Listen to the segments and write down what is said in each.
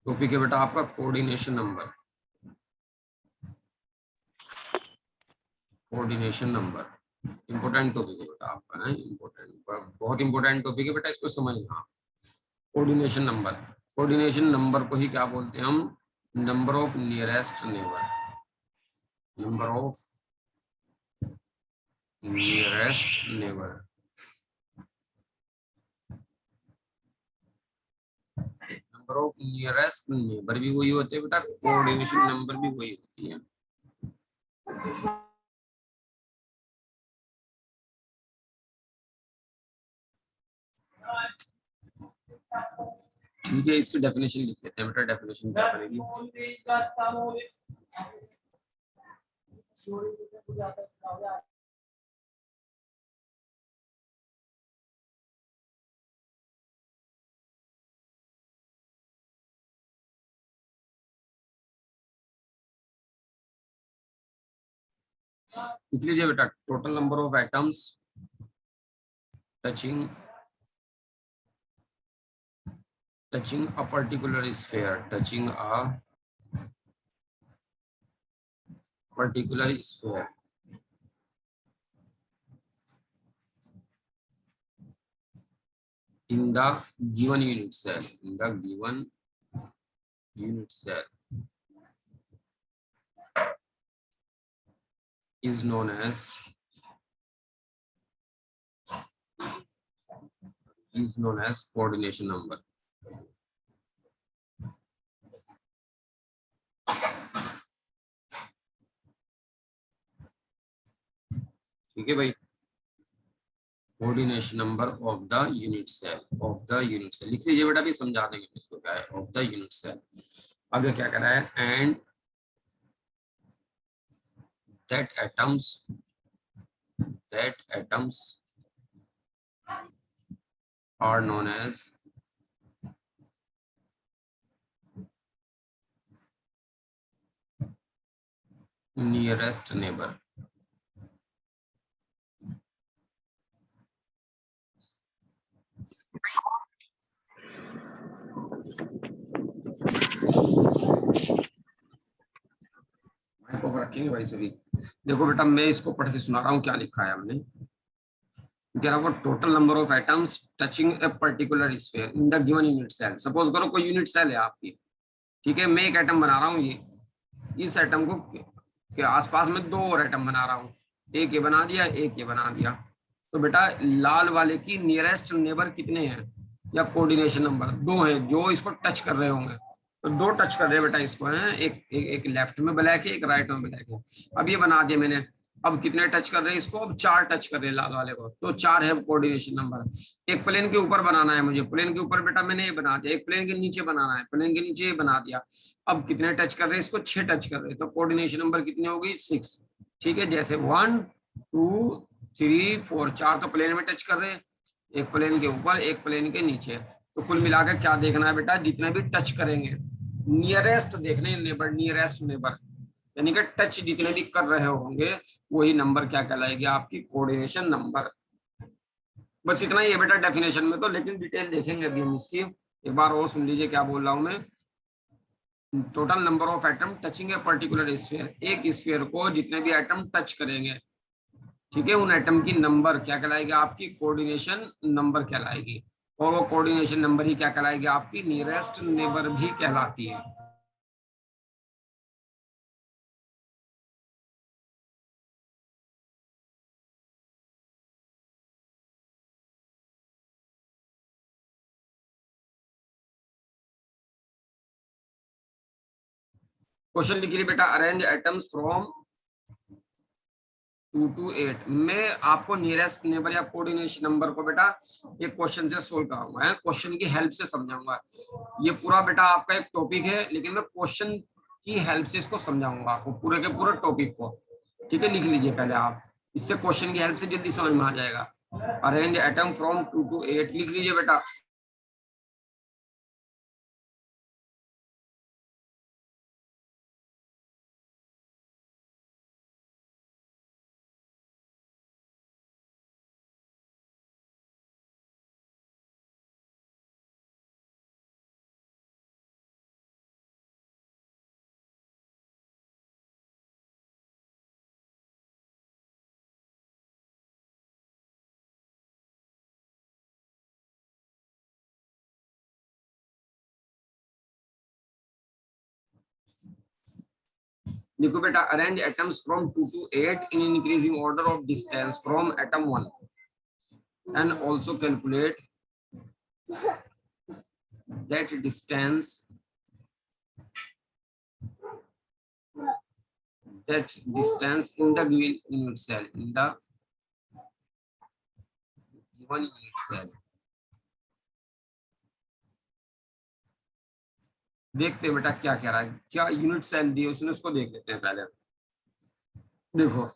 Topic है बेटा आपका coordination number. Coordination number important topic है बेटा आपका, है इंपॉर्टेंट, बहुत इंपॉर्टेंट टॉपिक है बेटा, इसको समझना। कोऑर्डिनेशन नंबर, कोऑर्डिनेशन नंबर को ही क्या बोलते हैं हम? Number of nearest neighbour, number of nearest neighbour. Number of nearest neighbour भी वही होते हैं बेटा, कोऑर्डिनेशन नंबर भी वही होती है। ठीक है, इसकी डेफिनेशन लिख लेते हैं बेटा। डेफिनेशन क्या बनेगी? लिख लीजिए बेटा, total number of atoms touching a particular sphere, touching a particular sphere in the given unit cell, in the given unit cell is known as coordination number. ठीक है भाई, coordination number of the unit cell, of the unit cell लिख लीजिए बेटा, भी समझा देंगे इसको क्या है ऑफ द यूनिट सेल। आगे क्या कह रहा है? And that atoms are known as nearest neighbor. रखेंगे भाई सभी। देखो बेटा, मैं इसको पढ़ के सुना रहा हूँ क्या लिखा है हमने। Total number of atoms touching a particular sphere in the given unit cell. Suppose करो कोई यूनिट सेल है आपकी, ठीक है, मैं एक एटम बना रहा हूँ, ये इस एटम को के आसपास में दो और एटम बना रहा हूँ, एक ये बना दिया, एक ये बना दिया। तो बेटा लाल वाले की नियरेस्ट नेबर कितने हैं, या कोऑर्डिनेशन नंबर दो है जो इसको टच कर रहे होंगे। तो दो टच कर रहे हैं बेटा इसको, है एक लेफ्ट में ब्लैक है, एक राइट में ब्लैक है। अब ये बना दिया मैंने, अब कितने टच कर रहे हैं इसको? अब चार टच कर रहे हैं लाल वाले को, तो चार है कोऑर्डिनेशन नंबर। एक प्लेन के ऊपर बनाना है मुझे, प्लेन के ऊपर बेटा मैंने ये बना दिया। एक प्लेन के नीचे बनाना है, प्लेन के नीचे ये बना दिया। अब कितने टच कर रहे हैं इसको? 6 टच कर रहे हैं, तो कोऑर्डिनेशन नंबर कितनी होगी? 6। ठीक है, जैसे 1 2 3 4, चार तो प्लेन में टच कर रहे हैं, एक प्लेन के ऊपर एक प्लेन के नीचे। तो कुल मिलाकर क्या देखना है बेटा? जितने भी टच करेंगे नियरेस्ट देखने, नेबर, नियरेस्ट नेबर, यानी कि टच जितने भी कर रहे होंगे वही नंबर क्या कहलाएगी? आपकी कोऑर्डिनेशन नंबर। बस इतना ही है बेटा डेफिनेशन में तो, लेकिन डिटेल देखेंगे अभी हम इसकी। एक बार और सुन लीजिए क्या बोल रहा हूं मैं। Total number of atom touching a particular sphere, एक स्फीयर को जितने भी एटम टच करेंगे, ठीक है, उन एटम की नंबर क्या कहलाएगी? आपकी कोऑर्डिनेशन नंबर कहलाएगी। और वो कोऑर्डिनेशन नंबर ही क्या कहलाएगी? आपकी नियरेस्ट नेबर भी कहलाती है। क्वेश्चन लिख लीजिए बेटा, अरेंज एटम्स फ्रॉम 2 to 8। मैं आपको नियरेस्ट नेबर या कोऑर्डिनेशन नंबर को बेटा एक क्वेश्चन से सोल्व कराऊंगा, क्वेश्चन की हेल्प से समझाऊंगा। ये पूरा बेटा आपका एक टॉपिक है, लेकिन मैं क्वेश्चन की हेल्प से इसको समझाऊंगा आपको, पूरे के पूरे टॉपिक को। ठीक है, लिख लीजिए पहले आप, इससे क्वेश्चन की हेल्प से जल्दी समझ में आ जाएगा। अरेंज एटम फ्रॉम 2 to 8 लिख लीजिए बेटा। लिखो बेटा, arrange atoms from 2 to 8 in increasing order of distance from atom 1 and also calculate that distance in the given unit cell, in the given unit cell. देखते हैं बेटा क्या कह रहा है, क्या यूनिट सेल दी उसने, उसको देख लेते हैं पहले। देखो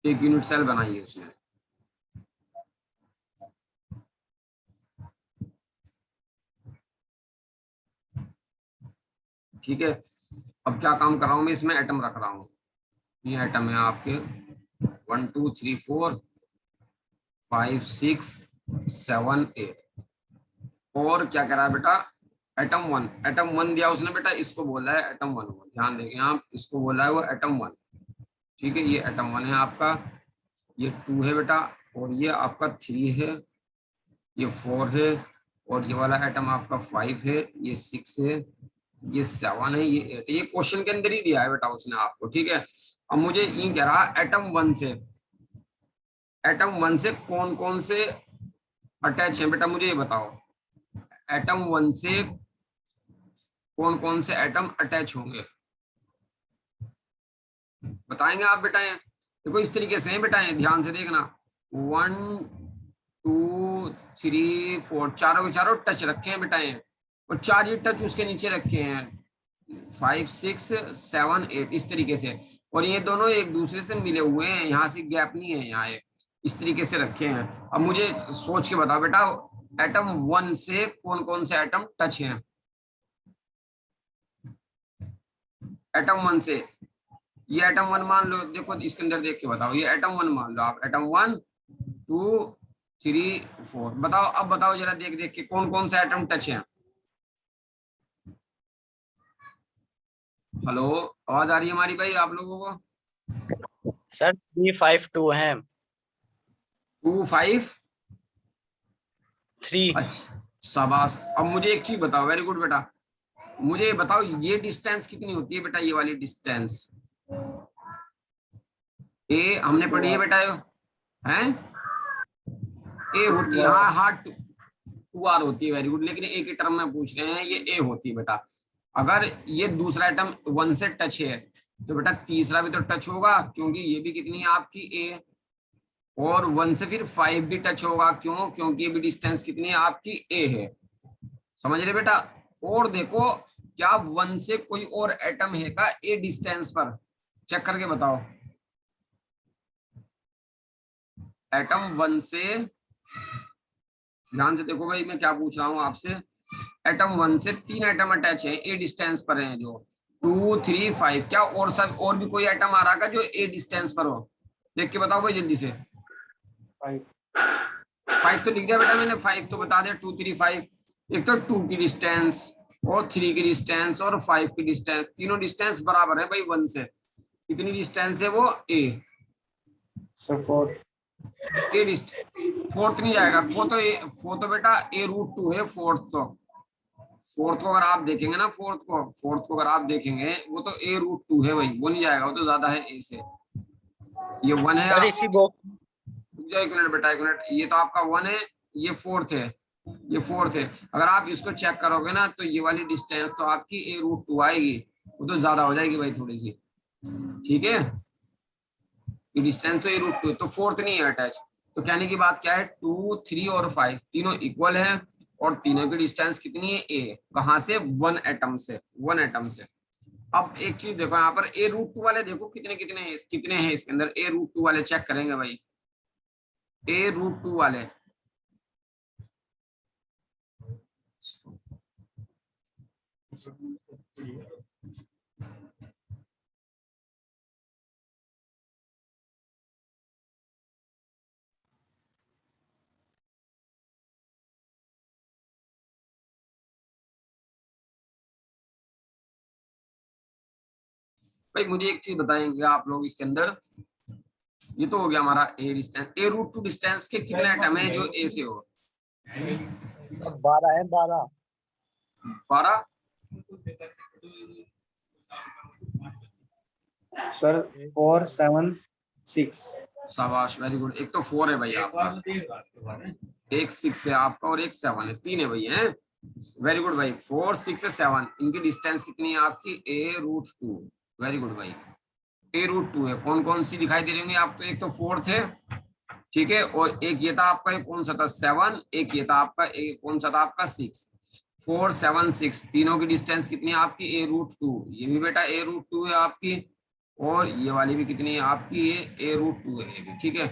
एक यूनिट सेल बनाई है उसने, ठीक है। अब क्या काम कर रहा हूं मैं, इसमें एटम रख रहा हूं, ये एटम है आपके 1 2 3 4 5 6 7 8। और क्या कह रहा है बेटा, एटम वन दिया उसने बेटा, इसको बोला है एटम वन। ध्यान देंगे आप, इसको बोला है वो एटम वन, ठीक है। ये एटम वन है आपका, ये 2 है बेटा, और ये आपका 3 है, ये 4 है, और ये वाला एटम आपका 5 है, ये 6 है, ये 7 है, ये 8। ये क्वेश्चन के अंदर ही दिया है बेटा उसने आपको, ठीक है। अब मुझे ये कह रहा एटम वन से कौन कौन से अटैच है बेटा, मुझे ये बताओ। एटम वन से कौन कौन से एटम अटैच होंगे, बताएंगे आप बेटा। देखो इस तरीके से बेटा, ध्यान से देखना, 1 2 3 4, चारों के चारों टच रखे हैं बेटा, और 4 ये टच उसके नीचे रखे हैं, 5 6 7 8 इस तरीके से। और ये दोनों एक दूसरे से मिले हुए हैं, यहाँ से गैप नहीं है, यहाँ इस तरीके से रखे हैं। अब मुझे सोच के बताओ बेटा, एटम वन से कौन कौन से एटम टच हैं। एटम वन से, ये एटम वन मान लो, देखो इसके अंदर देख के बताओ, ये एटम वन मान लो आप, एटम 1 2 3 4। बताओ, अब बताओ जरा देख देख के कौन कौन से एटम टच हैं। हेलो, आवाज आ रही है हमारी भाई आप लोगों को? सर 3 5 2 है। 2 5 3। अच्छा शाबाश। अब मुझे एक चीज बताओ, वेरी गुड बेटा, मुझे बताओ ये डिस्टेंस कितनी होती है बेटा, ये वाली डिस्टेंस ए हमने पढ़ी है बेटा, हैं ए होती है, हाँ हाँ 2 आर होती है, वेरी गुड। लेकिन एक ही टर्म में पूछ रहे हैं, ये ए होती है बेटा। अगर ये दूसरा एटम 1 से टच है तो बेटा तीसरा भी तो टच होगा, क्योंकि ये भी कितनी है आपकी ए, और 1 से फिर 5 भी टच होगा, क्यों, क्योंकि ये भी डिस्टेंस कितनी है आपकी ए है। समझ रहे बेटा? और देखो क्या 1 से कोई और एटम है का ए डिस्टेंस पर, चेक करके बताओ। एटम 1 से, ध्यान से देखो भाई मैं क्या पूछ रहा हूं आपसे, एटम 1 से 3 एटम अटैच है, ए डिस्टेंस पर हैं, जो 2 3 5। क्या और सब और भी कोई एटम आ रहा का जो ए डिस्टेंस पर हो? देख के बताओ भाई जल्दी से। 5 तो लिख दिया बेटा मैंने, 5 तो बता दे, 2 3 5। एक तो 2 की डिस्टेंस और 3 की डिस्टेंस और 5 की डिस्टेंस, तीनों डिस्टेंस बराबर है भाई 1 से। कितनी डिस्टेंस है वो, ए। ए डिस्टेंस, फोर्थ नहीं जाएगा, फोर्थ तो बेटा ए रूट 2 है, फोर्थ को अगर आप देखेंगे ना, फोर्थ को अगर आप देखेंगे, वो तो ए रूट 2 है भाई, वो नहीं जाएगा, वो तो ज्यादा है ए से। ये 1 है सर इसी बॉक्स, एक मिनट बेटा, एक मिनट, ये तो आपका 1 है, ये फोर्थ है, ये फोर्थ है। अगर आप इसको चेक करोगे ना तो ये वाली डिस्टेंस तो आपकी ए रूट 2 आएगी, वो तो ज्यादा हो जाएगी भाई थोड़ी सी, ठीक है। ये डिस्टेंस तो ए रूट 2, तो फोर्थ नहीं है अटैच। तो कहने की बात क्या है, 2 3 और 5 तीनों इक्वल है, और तीनों की डिस्टेंस कितनी है, ए। कहां से, 1 एटम से, 1 एटम से। अब एक चीज देखो यहाँ पर, ए रूट 2 वाले देखो कितने कितने हैं इसके अंदर, ए रूट 2 वाले चेक करेंगे भाई, ए रूट 2 वाले। भाई मुझे एक चीज बताएंगे आप लोग इसके अंदर, ये तो हो गया हमारा a distance, a root 2 distance के कितने एटम है जो ए से हो? 12 है, 12। 12। सर 4 7 6। शाबाश, वेरी गुड। एक तो 4 है भाई आपका, एक 6 है आपका और एक 7 है, 3 है भाई हैं। वेरी गुड भाई, 4 6 7, इनकी डिस्टेंस कितनी है आपकी, a√2। वेरी गुड भाई, a√2 है। कौन कौन सी दिखाई दे रही होंगी आपको, एक तो 4 थे, ठीक है, और एक ये था आपका, एक कौन सा था 7, एक ये था आपका, एक कौन सा था आपका 6। 4 7 6 तीनों की डिस्टेंस कितनी है आपकी, a√2। ये भी बेटा a√2 है आपकी, और ये वाली भी कितनी है आपकी, ये a√2 है ये भी, ठीक है,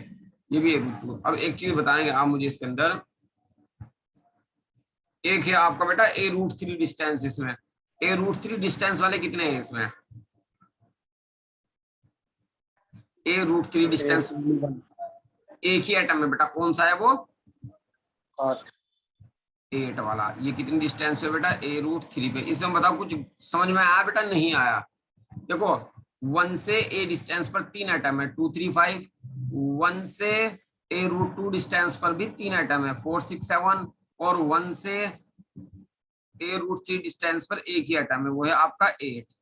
ये भी a√2। अब एक चीज बताएंगे आप मुझे इसके अंदर, एक है आपका बेटा a√3 डिस्टेंस, इसमें a√3 डिस्टेंस वाले कितने हैं इसमें, a√3 डिस्टेंस एक ही एटम है बेटा, कौन सा है वो, 8। 8 वाला। ये कितनी डिस्टेंस है बेटा, a√3 पे। इसमें बताओ कुछ समझ में आया बेटा, नहीं आया। देखो 1 से a डिस्टेंस पर 3 एटम है, 2 3 5। 1 से a√2 डिस्टेंस पर भी 3 एटम है, 4 6 7। और 1 से a√3 डिस्टेंस पर एक ही एटम है, वो है आपका 8।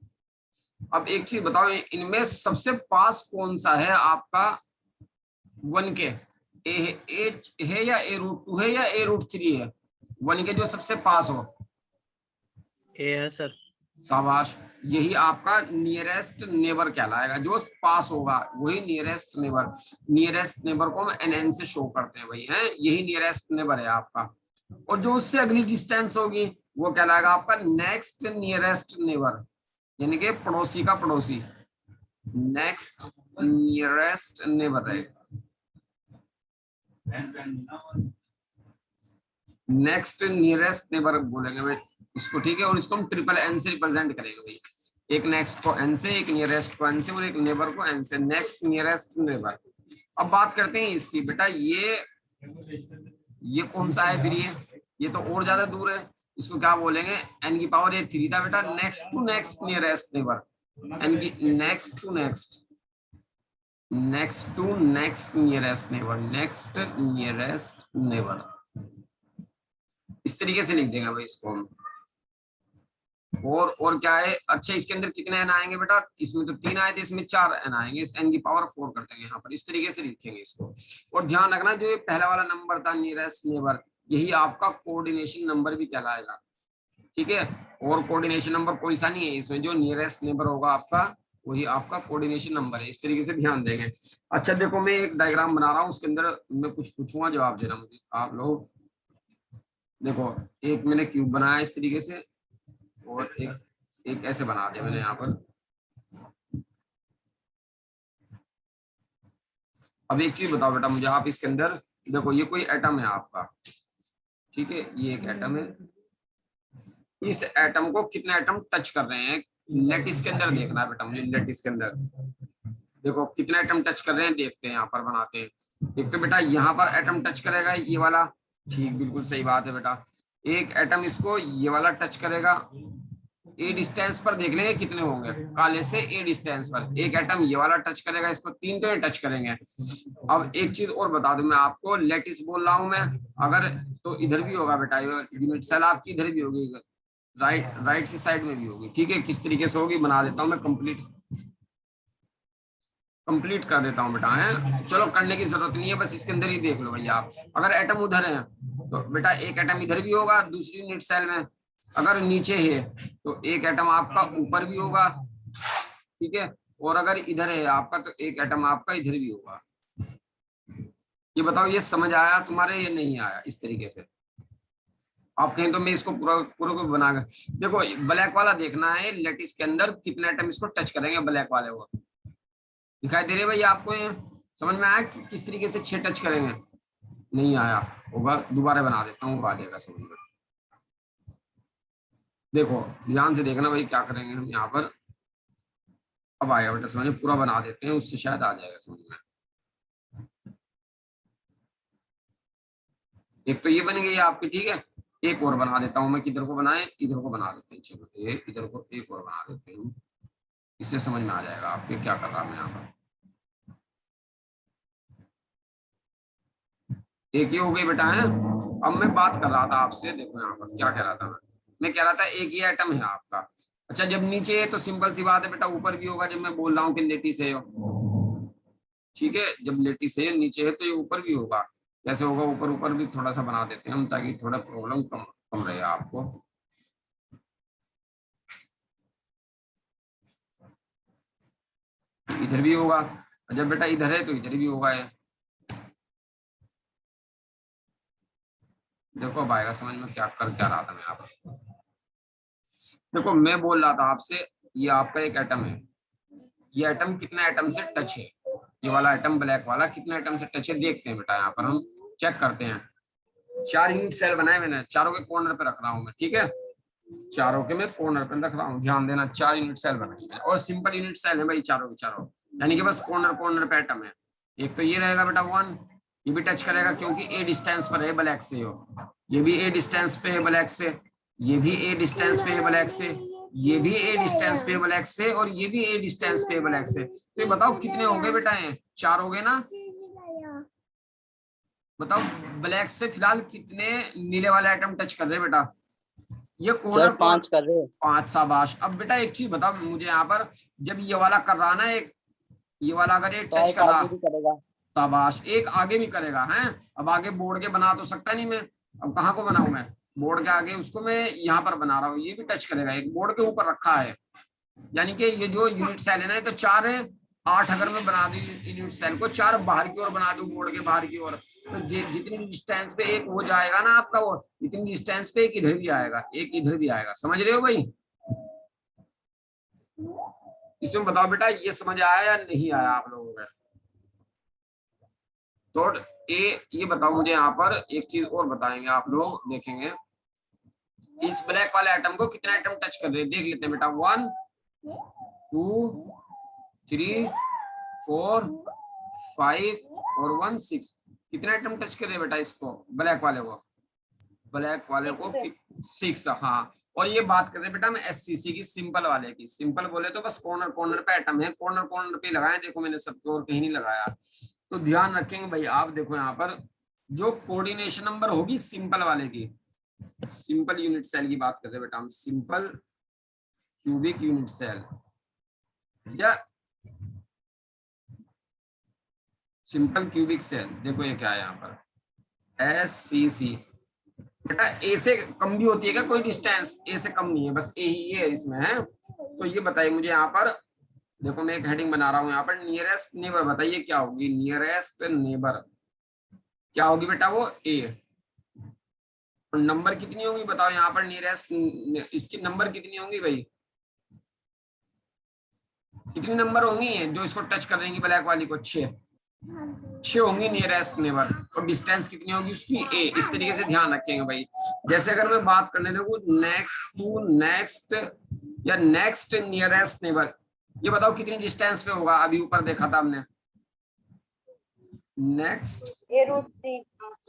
अब एक चीज बताओ, इनमें सबसे पास कौन सा है आपका 1 के, ए है या a√2 है या a√3 है, 1 के जो सबसे पास हो। ए है सर। शाबाश, यही आपका नियरेस्ट नेबर कहलाएगा, जो पास होगा वही नियरेस्ट नेबर। नियरेस्ट नेबर को हम NN से शो करते हैं भाई, हैं, यही नियरेस्ट नेबर है आपका। और जो उससे अगली डिस्टेंस होगी वो कहलाएगा आपका नेक्स्ट नियरेस्ट नेबर, यानी कि पड़ोसी का पड़ोसी, नेक्स्ट नियरेस्ट नेबर रहेगा, नेक्स्ट नियरेस्ट नेबर बोलेंगे भाई इसको, ठीक है। और इसको हम NNN से रिप्रेजेंट करेंगे भाई, एक नेक्स्ट को N से, एक नियरेस्ट को N से, और एक नेबर को N से, नेक्स्ट नियरेस्ट नेबर। अब बात करते हैं इसकी बेटा, ये कौन सा है फिर, ये तो और ज्यादा दूर है, इसको क्या बोलेंगे, N की पावर ये 3 था बेटा, next to next nearest neighbour, N की next to next, next to next nearest neighbour, next nearest neighbour, इस तरीके से लिख देंगे भाई इसको हम। और क्या है, अच्छा इसके अंदर कितने एन आएंगे बेटा, इसमें तो 3 आए थे, इसमें 4 एन आएंगे, इस एन की पावर 4 कर देंगे यहाँ पर, इस तरीके से लिखेंगे इसको। और ध्यान रखना, जो ये पहला वाला नंबर था नियरेस्ट नेबर, यही आपका कोऑर्डिनेशन नंबर भी कहलाएगा, ठीक है। और कोऑर्डिनेशन नंबर कोई सा नहीं है इसमें, जो नियरेस्ट नेबर होगा आपका वही आपका कोऑर्डिनेशन नंबर है, इस तरीके से ध्यान देंगे। अच्छा देखो, मैं एक डायग्राम बना रहा हूँ, उसके अंदर मैं कुछ पूछूंगा, जवाब देना मुझे आप लोग। देखो एक मैंने क्यूब बनाया इस तरीके से, और एक ऐसे बना दिया मैंने यहाँ पर। अब एक चीज बताओ बेटा मुझे आप, इसके अंदर देखो ये कोई एटम है आपका, ठीक है, ये एक एटम है, इस एटम को कितने एटम टच कर रहे हैं, लेट इसके अंदर देखना है बेटा मुझे, लेट इसके अंदर देखो कितने एटम टच कर रहे हैं, देखते हैं यहाँ पर बनाते हैं। एक तो बेटा यहाँ पर एटम टच करेगा ये वाला, ठीक बिल्कुल सही बात है बेटा। एक एटम इसको ये वाला टच करेगा, ए डिस्टेंस पर देख लेंगे कितने होंगे, काले से ए डिस्टेंस पर एक एटम ये वाला टच करेगा, इसको 3 तो ये टच करेंगे। अब एक चीज और बता दूं मैं आपको, लेटिस बोल रहा हूं मैं, अगर तो इधर भी होगा बेटा, यूनिट सेल आपकी इधर भी होगी, राइट की साइड में भी होगी, ठीक है। किस तरीके से होगी बना देता हूँ मैं, कंप्लीट कर देता हूँ बेटा, है चलो, करने की जरूरत नहीं है, बस इसके अंदर ही देख लो भैया आप। अगर एटम उधर है तो बेटा एक एटम इधर भी होगा दूसरी यूनिट सेल में, अगर नीचे है तो एक एटम आपका ऊपर भी होगा, ठीक है, और अगर इधर है आपका तो एक एटम आपका इधर भी होगा। ये बताओ ये समझ आया तुम्हारे, ये नहीं आया, इस तरीके से आप कहें तो मैं इसको पूरा पूरा को बना कर देखो, ब्लैक वाला देखना है, लेटिस के अंदर कितने एटम इसको टच करेंगे, ब्लैक वाले वो दिखाई दे रहे भाई आपको, ये समझ में आया कि किस तरीके से 6 टच करेंगे, नहीं आया होगा, दोबारा बना देता हूँ, आ जाएगा समझ में। देखो ध्यान से देखना भाई, क्या करेंगे हम यहाँ पर, अब आएगा बेटा समझ में, पूरा बना देते हैं, उससे शायद आ जाएगा समझ में। एक तो ये बन गई आपकी, ठीक है, एक और बना देता हूँ मैं, किधर को बनाए, इधर को बना देते हैं, चलो ये इधर को एक और बना देते हैं, इससे समझ में आ जाएगा आपके क्या कर रहा है यहाँ पर। एक ही हो गई बेटा है। अब मैं बात कर रहा था आपसे, देखो यहाँ पर क्या कह रहा था मैं, मैं कह रहा था एक ही एटम है आपका। अच्छा जब नीचे है तो सिंपल सी बात है बेटा ऊपर भी होगा, जब मैं बोल रहा हूँ कि लेटिस है, ठीक है, जब लेटिस है नीचे है तो ये ऊपर भी होगा। कैसे होगा, ऊपर ऊपर भी थोड़ा सा बना देते हैं हम ताकि थोड़ा प्रॉब्लम कम कम रहे आपको। इधर भी होगा, जब बेटा इधर है तो इधर भी होगा ये। देखो अब आएगा समझ में क्या कर क्या रहा था मैं आप। देखो मैं बोल रहा था आपसे, ये आपका एक एटम है, ये एटम कितना एटम से टच है, ये वाला एटम ब्लैक वाला कितना एटम से टच है देखते हैं बेटा, यहाँ पर हम चेक करते हैं। 4 यूनिट सेल बनाए मैंने, चारों के कॉर्नर पे रख रहा हूँ मैं, ठीक है, चारों के मैं कॉर्नर पे रख रहा हूँ, ध्यान देना 4 यूनिट सेल बनाई है और सिंपल यूनिट सेल है भाई चारों के चारों, यानी कि बस कॉर्नर कॉर्नर पे एटम है। एक तो ये रहेगा बेटा 1, ये भी टच करेगा क्योंकि ए डिस्टेंस पर है ब्लैक से, ये भी ए डिस्टेंस पे है ब्लैक से, ये भी ए डिस्टेंस पे है ब्लैक से, ये भी ए डिस्टेंस पे ब्लैक से, और ये भी ए डिस्टेंस पे ब्लैक से। तो ये बताओ कितने हो गए बेटा, ये 4 हो गए ना। बताओ ब्लैक से फिलहाल कितने नीले वाले आइटम टच कर रहे हैं बेटा, ये सर कॉर्नर 5 कर रहे हो। 5, शाबाश। अब बेटा एक चीज बताओ मुझे यहाँ पर, जब ये वाला कर रहा ना एक, ये वाला अगर ये तो टच एक कर रहा, आगे भी करेगा। शाबाश, एक आगे भी करेगा है। अब आगे बोर्ड के बना तो सकता नहीं मैं, अब कहाँ को बनाऊं मैं, बोर्ड के आगे उसको मैं यहाँ पर बना रहा हूँ, ये भी टच करेगा, एक बोर्ड के ऊपर रखा है, यानी कि ये जो यूनिट सेल है ना, तो 4 है, 8 अगर मैं बना दूं यूनिट सेल को, 4 बाहर की ओर बना दूं बोर्ड के बाहर की ओर, तो जितनी डिस्टेंस पे एक वो जाएगा ना आपका, वो इतनी डिस्टेंस पे एक इधर भी आएगा, एक इधर भी आएगा, समझ रहे हो भाई। इसमें बताओ बेटा ये समझ आया या नहीं आया आप लोगों को। तो ये बताओ मुझे यहाँ पर एक चीज और बताएंगे आप लोग, देखेंगे इस ब्लैक वाले एटम को कितने एटम टच कर रहे हैं देख लेते हैं बेटा, 1 2 3 4 5 और 1 6, कितने आइटम टच कर रहे हैं बेटा इसको, ब्लैक वाले को, ब्लैक वाले को 6, हाँ। और ये बात कर रहे हैं बेटा मैं एससीसी की, सिंपल वाले की, सिंपल बोले तो बस कॉर्नर कॉर्नर पे एटम है, कॉर्नर कॉर्नर पे लगाए, देखो मैंने सबको और कहीं नहीं लगाया, तो ध्यान रखेंगे भाई आप। देखो यहाँ पर जो कोऑर्डिनेशन नंबर होगी सिंपल वाले की, सिंपल यूनिट सेल की बात करते हैं बेटा हम, सिंपल क्यूबिक यूनिट सेल या सिंपल क्यूबिक सेल, देखो ये क्या है यहाँ पर एससीसी, बेटा ए से कम भी होती है क्या कोई डिस्टेंस, ए से कम नहीं है, बस ए ही है इसमें है। तो ये बताइए मुझे यहाँ पर, देखो मैं एक हेडिंग बना रहा हूँ यहाँ पर, नियरेस्ट नेबर, बताइए क्या होगी नियरेस्ट नेबर, क्या होगी बेटा वो ए, और नंबर कितनी होगी बताओ यहाँ पर नियरेस्ट, इसकी नंबर कितनी होंगी भाई, कितनी नंबर होंगी जो इसको टच कर देंगी ब्लैक वाली को, 6 होंगी नियरेस्ट नेबर, और डिस्टेंस कितनी होगी उसकी ए, इस तरीके से ध्यान रखेंगे भाई। जैसे अगर मैं बात करने लगूं नेक्स्ट टू नेक्स्ट या नेक्स्ट नियरेस्ट नेबर, ये बताओ कितनी डिस्टेंस पे होगा, अभी ऊपर देखा था हमने, नेक्स्ट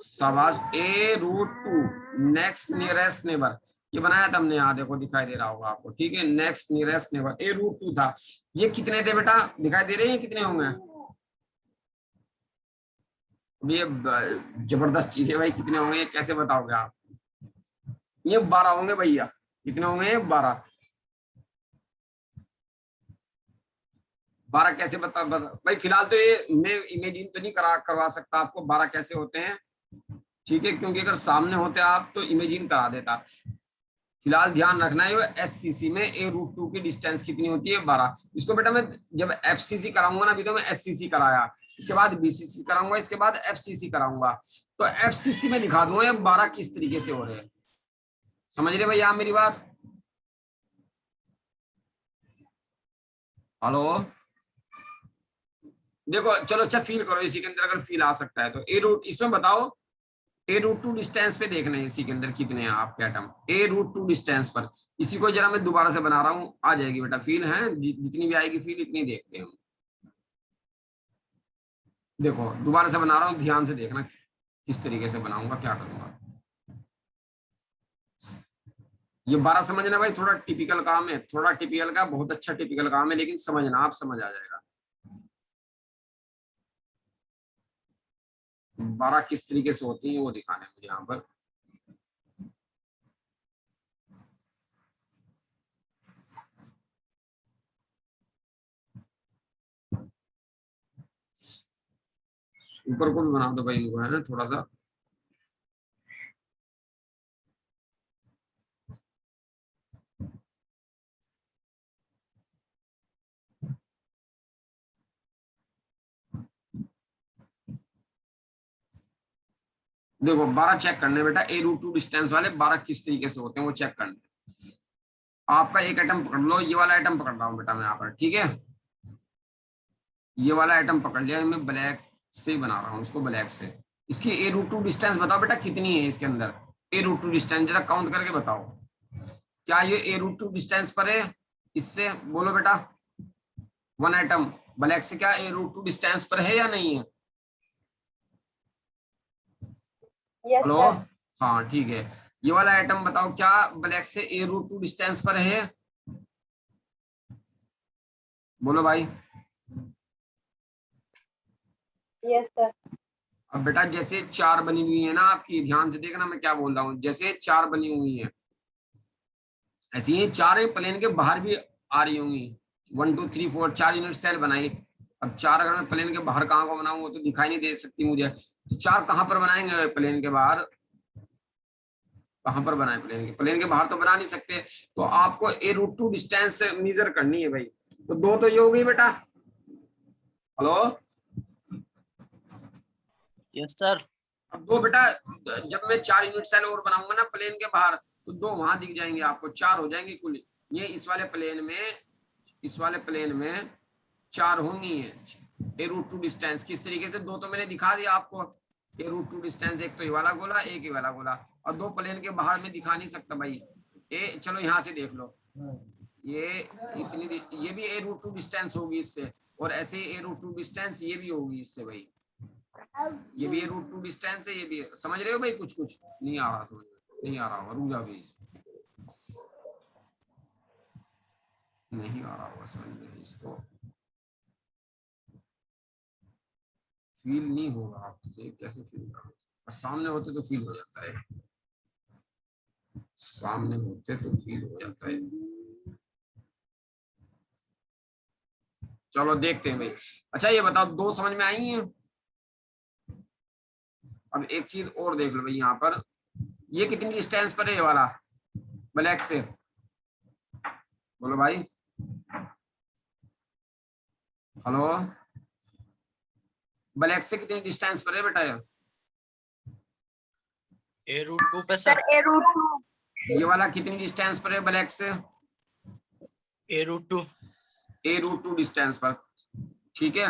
शाबाश A√2 नेक्स्ट नियरेस्ट नेबर, ये बनाया था हमने, यहाँ देखो दिखाई दे रहा होगा आपको, ठीक है, नेक्स्ट नियरेस्ट नेबर A√2 था, ये कितने थे बेटा दिखाई दे रहे हैं कितने होंगे, ये जबरदस्त चीज है भाई, कितने होंगे कैसे बताओगे आप, ये 12 होंगे भैया, कितने होंगे 12, 12 कैसे बता भाई, फिलहाल तो ये मैं इमेजिन तो नहीं करवा सकता आपको 12 कैसे होते हैं, ठीक है, क्योंकि अगर सामने होते आप तो इमेजिन करा देता। फिलहाल ध्यान रखना है एससीसी में A√2 की डिस्टेंस कितनी होती है 12, इसको बेटा मैं जब एफसीसी कराऊंगा ना, अभी तो मैं एससीसी कराया, इसके बाद बीसीसी कराऊंगा, इसके बाद एफसीसी कराऊंगा, तो एफसीसी में दिखा दूंगा ये 12 किस तरीके से हो रहे हैं, समझ रहे भैया आप मेरी बात, हेलो, देखो चलो अच्छा फील करो इसी के अंदर, अगर फील आ सकता है तो इसमें बताओ A√2 डिस्टेंस पे देखना है इसी के अंदर कितने हैं आपके एटम, A√2 डिस्टेंस पर, इसी को जरा मैं दोबारा से बना रहा हूँ, आ जाएगी बेटा फील है, जितनी भी आएगी फील इतनी देखते हैं। देखो दोबारा से बना रहा हूँ, ध्यान से देखना किस तरीके से बनाऊंगा, क्या करूंगा, ये 12 समझना भाई, थोड़ा टिपिकल काम है, थोड़ा टिपिकल का, बहुत अच्छा टिपिकल काम है, लेकिन समझना आप, समझ आ जाएगा 12 किस तरीके से होती है वो दिखाने मुझे यहाँ पर। ऊपर को भी बना दो भाई इनको, है ना, थोड़ा सा। देखो 12 चेक करने बेटा, ए रूट टू डिस्टेंस वाले 12 किस तरीके से होते हैं वो चेक करने। आपका एक आइटम पकड़ लो, ये वाला आइटम पकड़ रहा हूँ बेटा मैं यहाँ पर, ठीक है। ये वाला आइटम पकड़ लिया, मैं ब्लैक से बना रहा हूँ इसको, ब्लैक से। इसकी ए रूट टू डिस्टेंस बताओ बेटा कितनी है इसके अंदर, ए रूट टू डिस्टेंस जरा काउंट करके बताओ। क्या ये ए रूट टू डिस्टेंस पर है इससे, बोलो बेटा। वन आइटम ब्लैक से क्या ए रूट टू डिस्टेंस पर है या नहीं है? Yes hello, sir. हाँ ठीक है। ये वाला आइटम बताओ क्या ब्लैक से ए रूट टू डिस्टेंस पर है? बोलो भाई। Yes sir. अब बेटा जैसे 4 बनी हुई है ना आपकी, ध्यान से देखना मैं क्या बोल रहा हूँ, जैसे 4 बनी हुई है ऐसे ही 4 प्लेन के बाहर भी आ रही होंगी। 1 2 3 4 4 यूनिट सेल बनाई। अब 4 अगर मैं प्लेन के बाहर कहाँ को बनाऊं वो तो दिखाई नहीं दे सकती मुझे, तो 4 कहाँ पर बनाएंगे प्लेन के बाहर? कहाँ पर बनाए प्लेन के बाहर तो बना नहीं सकते। तो आपको ए रूट टू डिस्टेंस मेजर करनी है भाई। तो 2 तो ये हो गई बेटा। Hello, yes sir. अब 2 बेटा, जब मैं 4 यूनिट सेल और बनाऊंगा ना प्लेन के बाहर तो 2 वहां दिख जाएंगे आपको, 4 हो जाएंगे कुल। ये इस वाले प्लेन में 4 होंगी ए रूट टू डिस्टेंस। किस तरीके से? 2 तो मैंने दिखा दिया आपको, ए रूट टू डिस्टेंस, एक तो ये वाला गोला, एक ये वाला गोला। और 2 प्लेन के बाहर में दिखा नहीं सकता भाई। चलो यहाँ से देख लो, ये भी ए रूट टू डिस्टेंस होगी इससे, और ऐसे ही ए रूट टू डिस्टेंस ये भी होगी इससे भाई। ये भी ए रूट टू डिस्टेंस है, ये भी। समझ रहे हो भाई? कुछ नहीं आ रहा समझ में, नहीं आ रहा होगा, रुक जाओ भी, नहीं आ रहा होगा समझ में, इसको फील नहीं होगा आपसे, कैसे फील करोगे? और सामने होते तो फील हो जाता है, सामने होते तो फील हो जाता है। चलो देखते हैं भाई। अच्छा ये बताओ 2 समझ में आई हैं? अब एक चीज और देख लो भाई, यहाँ पर ये कितनी डिस्टेंस पर है ये वाला ब्लैक से? बोलो भाई। हेलो, ब्लैक से कितनी डिस्टेंस पर है बेटा ये? ए रूट 2 पे सर सर। ए रूट टू। ये वाला कितनी डिस्टेंस पर है ब्लैक से? ए रूट 2। ए रूट टू डिस्टेंस पर, ठीक है।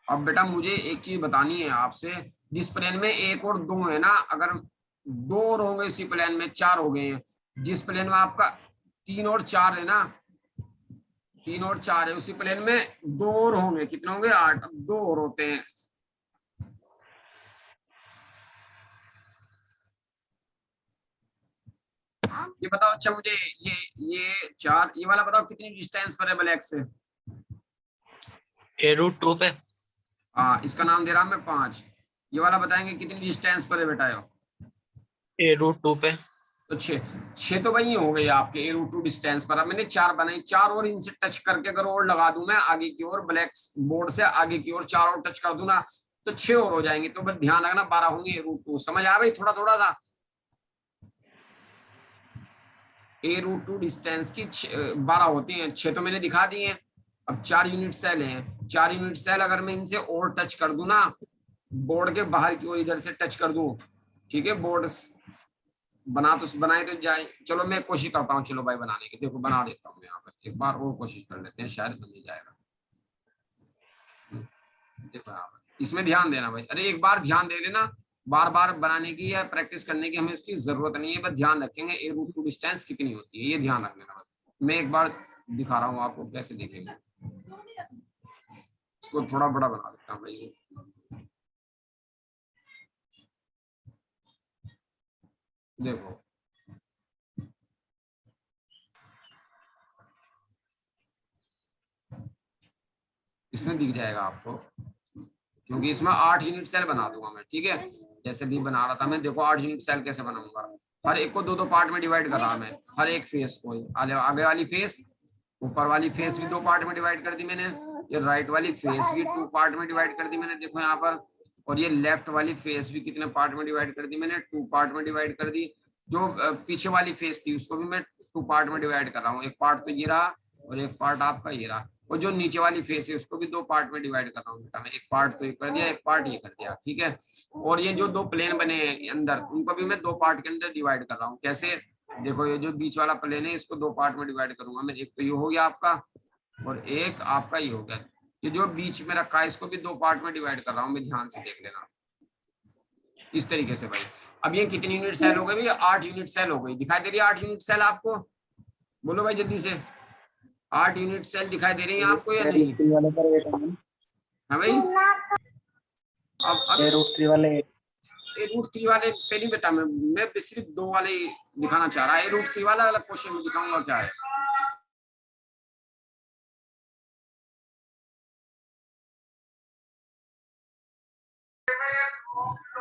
अब बेटा मुझे एक चीज बतानी है आपसे, जिस प्लेन में 1 और 2 है ना, अगर 2 और होंगे इसी प्लेन में 4 हो गए हैं। जिस प्लेन में आपका 3 और 4 है ना, 3 और 4 है, उसी प्लेन में 2 और होंगे, कितने होंगे? 8। अब 2 और होते हैं। ये बताओ अच्छा मुझे, ये 4, ये वाला बताओ कितनी डिस्टेंस पर है ब्लैक से? ए रूट 2 पे। हाँ, इसका नाम दे रहा मैं 5। ये वाला बताएंगे कितनी डिस्टेंस पर है बेटा ये? ए रूट 2 पे। तो 6 तो वही हो गई आपके ए रूट टू डिस्टेंस पर। अब मैंने 4 बनाई, 4 और इनसे टच करके अगर और लगा दूं मैं आगे की ओर, ब्लैक बोर्ड से आगे की ओर 4 और टच कर दूं ना, तो 6 और हो जाएंगे। तो बस ध्यान रखना 12 होंगे ए रूट टू। समझ आ भाई? थोड़ा थोड़ा सा ए रूट टू डिस्टेंस की 12 होती हैं, 6 तो मैंने दिखा दी हैं। अब 4 यूनिट सेल हैं, 4 यूनिट सेल अगर मैं इनसे और टच कर दूं ना, बोर्ड के बाहर की ओर इधर से टच कर दूं, ठीक है। बोर्ड बनाए तो जाए। चलो मैं कोशिश करता हूँ, चलो भाई बनाने की, देखो बना देता हूँ मैं यहाँ पर, एक बार और कोशिश कर लेते हैं, शायद बन ही जाएगा। देखो यहाँ पर इसमें ध्यान देना भाई, अरे एक बार ध्यान दे देना, बार बार बनाने की या प्रैक्टिस करने की हमें उसकी जरूरत नहीं है, बस ध्यान रखेंगे ए रूट टू डिस्टेंस कितनी होती है, ये ध्यान रख लेना। मैं एक बार दिखा रहा हूँ आपको कैसे देखेंगे। इसको थोड़ा बड़ा बना देता हूँ भाई। देखो इसमें दिख जाएगा आपको, क्योंकि इसमें 8 यूनिट सेल बना दूंगा मैं, ठीक है। जैसे भी बना रहा था मैं, देखो 8 यूनिट सेल कैसे बनाऊंगा। हर एक को 2-2 पार्ट में डिवाइड कर रहा मैं, हर एक फेस को, आगे वाली फेस, ऊपर वाली फेस भी 2 पार्ट में डिवाइड कर दी मैंने, ये राइट वाली फेस भी 2 पार्ट में डिवाइड कर दी मैंने। देखो यहाँ पर और ये लेफ्ट वाली फेस भी कितने पार्ट में डिवाइड कर दी मैंने, 2 पार्ट में डिवाइड कर दी। जो पीछे वाली फेस थी उसको भी मैं 2 पार्ट में डिवाइड कर रहा हूँ, एक पार्ट तो ये रहा और एक पार्ट आपका ये रहा। और जो नीचे वाली फेस है उसको भी 2 पार्ट में डिवाइड कर रहा हूँ बेटा मैं, एक पार्ट तो ये कर दिया, एक पार्ट ये कर दिया, ठीक है। और ये जो 2 प्लेन बने हैं अंदर, उनको भी मैं 2 पार्ट के अंदर डिवाइड कर रहा हूँ। कैसे, देखो ये जो बीच वाला प्लेन है इसको 2 पार्ट में डिवाइड करूंगा मैं, एक तो ये हो गया आपका और एक आपका ये हो गया। ये जो बीच में रखा है इसको भी 2 पार्ट में डिवाइड कर रहा हूँ मैं, ध्यान से देख लेना इस तरीके से भाई। अब ये कितनी यूनिट सेल हो गई भैया, 8 यूनिट सेल हो गई, दिखाई दे रही है 8 यूनिट सेल आपको, बोलो भाई जल्दी से, 8 यूनिट सेल दिखाई दे रही है आपको या नहीं? √3 वाले पर 8 है। हाँ भाई, अब √3 वाले 8। √3 वाले पे नहीं बेटा, मैं सिर्फ 2 वाले ही दिखाना चाह रहा है। √3 वाला अलग क्वेश्चन में दिखाऊंगा क्या है।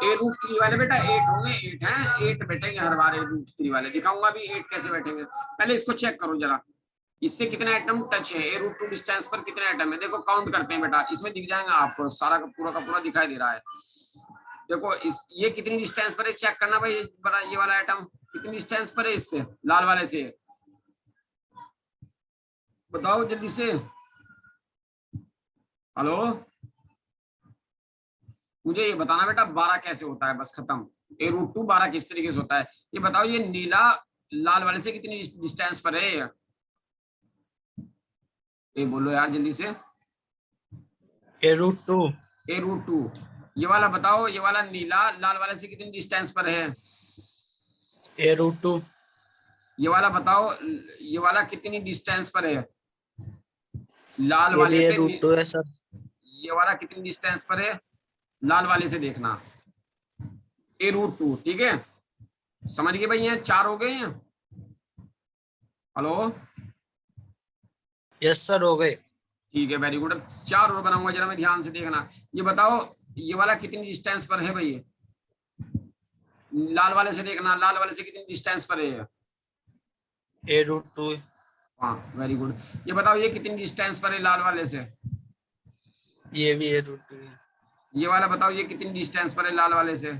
√3 वाले बेटा 8 होंगे, 8 हैं, 8 बैठेंगे हर बार √3 वाले, दिखाऊंगा भी 8 कैसे बैठेंगे। पहले इसको चेक करो जरा, इससे कितने एटम टच है, √2 डिस्टेंस पर कितने एटम है, देखो काउंट करते हैं बेटा, इसमें दिख जाएगा आपको, सारा का पूरा दिखाई दे रहा है। देखो ये कितनी डिस्टेंस पर है, चेक करना भाई, ये वाला एटम कितनी डिस्टेंस पर है इससे, लाल वाले से, बताओ जल्दी से। हेलो, मुझे ये बताना बेटा 12 कैसे होता है, बस खत्म। √2 12 किस तरीके से होता है ये बताओ। ये नीला लाल वाले से कितनी डिस्टेंस पर है, ये बोलो यार जल्दी से। √2 ये वाला बताओ, ये वाला नीला लाल वाले से कितनी डिस्टेंस पर है, √2 ये वाला बताओ, ये वाला कितनी डिस्टेंस पर है लाल वाले से, √2 है सर। ये वाला कितनी डिस्टेंस पर है लाल वाले से, देखना √2, ठीक है। समझ गए भाई, ये 4 हो गए हैं। हेलो, यस सर, हो गए। ठीक है, वेरी गुड। अब 4 और बनाऊंगा, जरा मैं ध्यान से देखना। ये बताओ ये वाला कितनी डिस्टेंस पर है भाई, लाल वाले से देखना, लाल वाले से कितनी डिस्टेंस पर है, √2 हाँ वेरी गुड। ये बताओ ये कितनी डिस्टेंस पर है लाल वाले से, ये भी √2 है। ये वाला बताओ ये कितनी डिस्टेंस पर है लाल वाले से,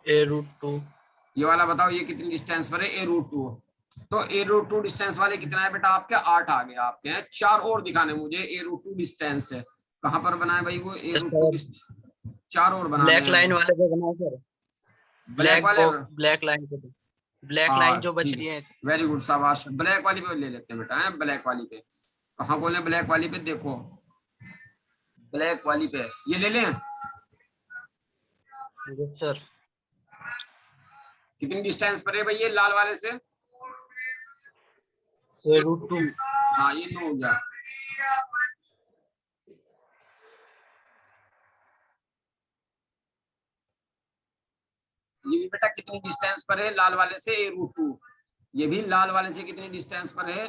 √2 ये वाला बताओ ये कितनी डिस्टेंस पर है, √2। तो √2 डिस्टेंस वाले कितना है बेटा आपके, 8 आ गया आपके हैं। 4 और दिखाने मुझे √2 डिस्टेंस है, कहाँ पर बनाए भाई वो √2, 4 और बनाने ब्लैक लाइन वाले पे बनाओ सर, ब्लैक वाले, ब्लैक लाइन पे, ब्लैक हाँ, लाइन जो बच ठीक रही है, है। वेरी गुड, शाबाश। ब्लैक वाली पे ले लेते हैं बेटा, है ब्लैक वाली पे, कहाँ बोले ब्लैक वाली पे, देखो ब्लैक वाली पे ये ले लें, सर कितनी डिस्टेंस पर है भाई ये लाल वाले से, √2 हाँ ये 9 हो गया। ये भी बेटा कितनी डिस्टेंस पर है लाल वाले से, √2। ये भी लाल वाले से कितनी डिस्टेंस पर है,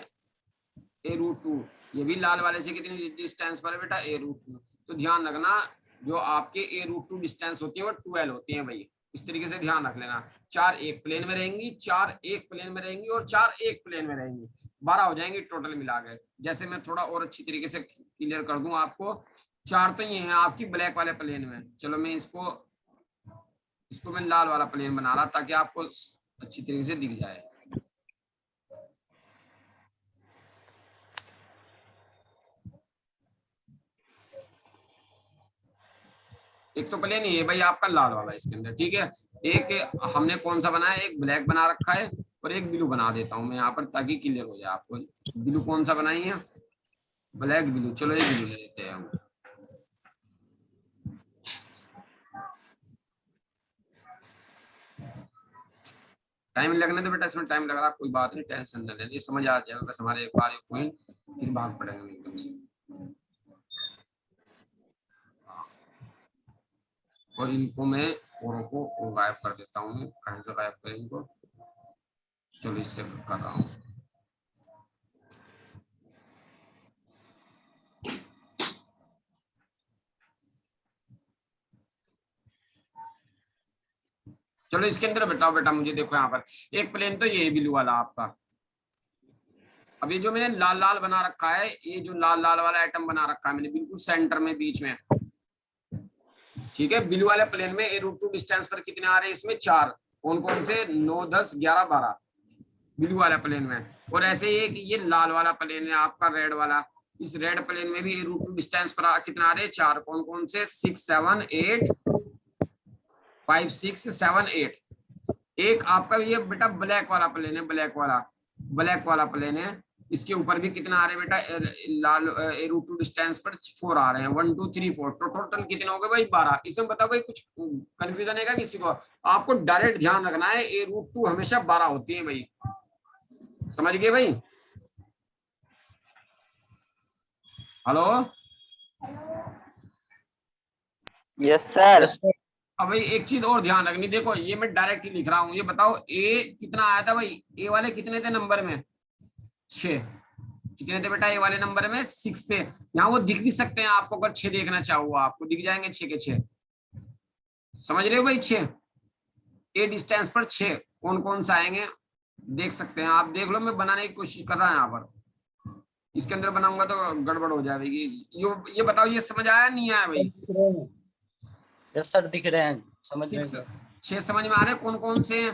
√2। ये भी लाल वाले से कितनी डिस्टेंस पर है बेटा, √2। तो ध्यान रखना जो आपके √2 डिस्टेंस होती है वो 12 होती है भाई, इस तरीके से ध्यान रख लेना। 4 एक प्लेन में रहेंगी, 4 एक प्लेन में रहेंगी और 4 एक प्लेन में रहेंगी, 12 हो जाएंगी टोटल मिला के। जैसे मैं थोड़ा और अच्छी तरीके से क्लियर कर दूं आपको, 4 तो ये हैं आपकी ब्लैक वाले प्लेन में। चलो मैं इसको मैं लाल वाला प्लेन बना रहा ताकि आपको अच्छी तरीके से दिख जाए। एक तो प्लेन ही है भाई आपका लाल वाला इसके अंदर, ठीक है। एक हमने कौन सा बनाया, एक ब्लैक बना रखा है और एक ब्लू बना देता हूं मैं यहाँ पर ताकि क्लियर हो जाए आपको। ब्लू कौन सा बनाई है, ब्लैक ब्लू, चलो एक ब्लू ले लेते हैं हम। टाइम लगने दो बेटा, इसमें टाइम लग रहा, कोई बात नहीं, टेंशन न लेनी, समझ आ जाएगा बस हमारे एक बार एक पॉइंट, फिर भाग पड़ेंगे एकदम से। और इनको मैं औरों को गायब कर देता हूँ, कहीं से गायब करें इनको, चलो इससे कर रहा हूँ। चलो इसके अंदर बताओ बेटा मुझे, देखो यहाँ पर एक प्लेन तो ये ब्लू वाला आपका। अब ये जो मैंने लाल लाल बना रखा है, ये जो लाल लाल वाला आइटम बना रखा है मैंने बिल्कुल सेंटर में बीच में, ठीक है, ब्लू वाले प्लेन में ए रूट टू डिस्टेंस पर कितने आ रहे हैं, इसमें 4। कौन कौन से, 9, 10, 11, 12 ब्लू वाला प्लेन में। और ऐसे ही एक ये लाल वाला प्लेन है आपका, रेड वाला, इस रेड प्लेन में भी ए रूट टू डिस्टेंस पर कितना आ रहे हैं, 4। कौन कौन से, 6, 7, 8, 5, 6, 7, 8। एक आपका ये बेटा ब्लैक वाला प्लेन है, ब्लैक वाला प्लेन है, इसके ऊपर भी कितना आ रहे हैं बेटा, लाल ए रूट टू डिस्टेंस पर 4 आ रहे हैं। 1, 2, 3, 4, तो टोटल कितने हो गए भाई, 12। इसमें बताओ भाई कुछ कंफ्यूजन है क्या किसी को? आपको डायरेक्ट ध्यान रखना है, ए रूट टू हमेशा 12 होती है भाई, समझ गए भाई? Hello, yes sir. अब भाई एक चीज और ध्यान रखनी, देखो ये मैं डायरेक्ट ही लिख रहा हूँ, ये बताओ ए कितना आया था भाई, ए वाले कितने थे नंबर में, 6। कितने थे बेटा ए वाले नंबर में, 6 थे। यहाँ वो दिख भी सकते हैं आपको, अगर 6 देखना चाहो आपको दिख जाएंगे 6 के 6, समझ रहे हो भाई? 6 ए डिस्टेंस पर 6 कौन कौन सा आएंगे देख सकते हैं आप, देख लो, मैं बनाने की कोशिश कर रहा हूँ यहाँ पर। इसके अंदर बनाऊंगा तो गड़बड़ हो जाएगी। ये बताओ, ये समझ आया नहीं आया भाई? यस सर, दिख रहे हैं, समझ में। 6 समझ में आ रहे हैं? कौन कौन से ए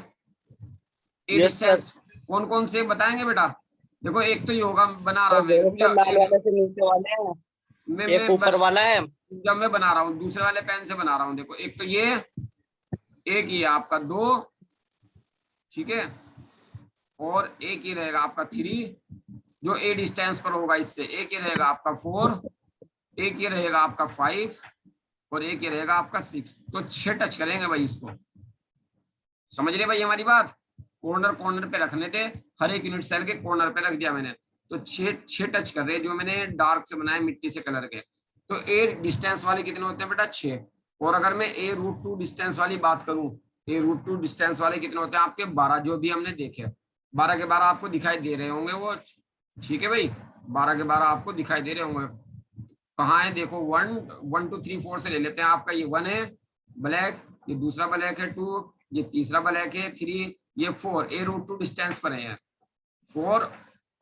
Yes, sir. डिस्टेंस, कौन कौन से बताएंगे बेटा? देखो एक तो ये होगा, बना रहा मैं, लाल वाले से नीचे वाले हैं, एक ऊपर वाला है। जब मैं बना रहा हूँ दूसरे वाले पेन से बना रहा हूँ, देखो एक तो ये, एक ये आपका 2, ठीक है, और एक ये रहेगा आपका 3 जो ए डिस्टेंस पर होगा इससे, एक ये रहेगा आपका 4, एक ये रहेगा आपका 5, और एक ये रहेगा आपका 6। तो 6 टच करेंगे भाई इसको, समझ रहे भाई हमारी बात? कॉर्नर पे रखने थे, हर एक यूनिट सेल के कॉर्नर पे रख दिया मैंने, तो 6 टच कर रहे हैं, जो मैंने डार्क से बनाए मिट्टी से कलर के। तो ए डिस्टेंस वाले कितने होते हैं बेटा, 6। और अगर मैं ए रूट टू डिस्टेंस वाली बात करूं, ए रूट टू डिस्टेंस वाले कितने होते हैं आपके, 12, जो भी हमने देखे 12 के 12 आपको दिखाई दे रहे होंगे वो, ठीक है भाई, 12 के 12 आपको दिखाई दे रहे होंगे। कहाँ है देखो, 1, 2, 3, 4 से ले लेते हैं। आपका ये 1 है ब्लैक, ये दूसरा ब्लैक है 2, ये तीसरा ब्लैक है 3, ये 4 ए रूट टू डिस्टेंस पर है 4।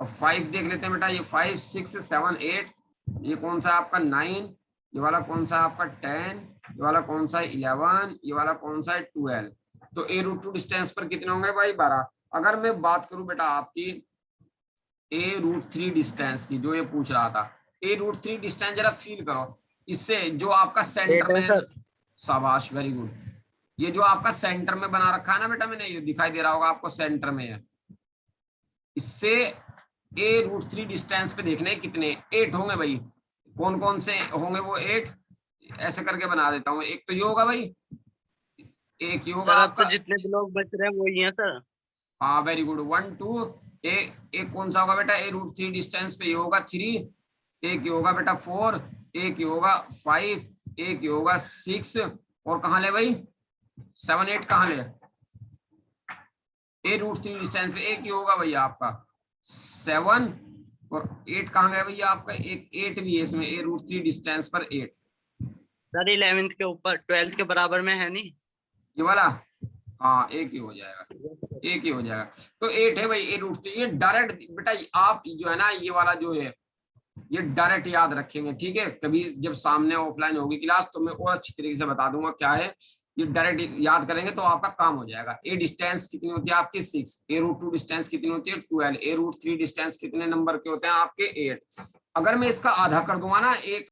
और 5 देख लेते हैं बेटा, ये 5, 6, 7, 8, ये कौन सा आपका 9, ये वाला कौन सा आपका 10, ये वाला कौन सा 11, ये वाला कौन सा है 12। तो ए रूट टू डिस्टेंस पर कितने होंगे भाई, 12। अगर मैं बात करूं बेटा आपकी ए रूट 3 डिस्टेंस की, जो ये पूछ रहा था, ए रूट 3 डिस्टेंस जरा फील करो, इससे जो आपका सेंटर में है, शाबाश, वेरी गुड, ये जो आपका सेंटर में बना रखा है ना बेटा मैंने, ये दिखाई दे रहा होगा आपको, सेंटर में है, इससे ए रूट 3 डिस्टेंस पे देखने कितने, 8 होंगे भाई। कौन कौन से होंगे वो 8, ऐसे करके बना देता हूँ। एक तो ये होगा भाई, एक ये होगा आपका, जितने भी लोग बच रहे हैं वो ही हैं सर। हाँ वेरी गुड, 1, 2, एक कौन सा होगा बेटा ए रूट 3 डिस्टेंस पे, ये होगा 3, एक ये होगा बेटा 4, एक ये होगा 5, एक ये होगा 6, और कहाँ ले भाई 7, 8 कहाँ ले, ए रूट 3 डिस्टेंस पे एक ही होगा भैया आपका 7, और 8 कहाँ गया भैया आपका, एक 8 भी है इसमें, ए रूट 3 डिस्टेंस पर 8। सर 11th के ऊपर 12th के बराबर में है नहीं ये वाला, हाँ एक ही हो जाएगा, एक ही हो जाएगा। तो 8 है भाई ए रूट 3। ये डायरेक्ट बेटा आप जो है ना, ये वाला जो है ये डायरेक्ट याद रखेंगे, ठीक है? कभी जब सामने ऑफलाइन होगी क्लास तो मैं और अच्छी तरीके से बता दूंगा क्या है, ये डायरेक्ट याद करेंगे तो आपका काम हो जाएगा। ए डिस्टेंस कितनी होती है आपकी 6, ए रूट 2 डिस्टेंस कितनी होती है 12, ए रूट 3 डिस्टेंस कितने नंबर के होते हैं आपके 8। अगर मैं इसका आधा कर दूंगा ना, एक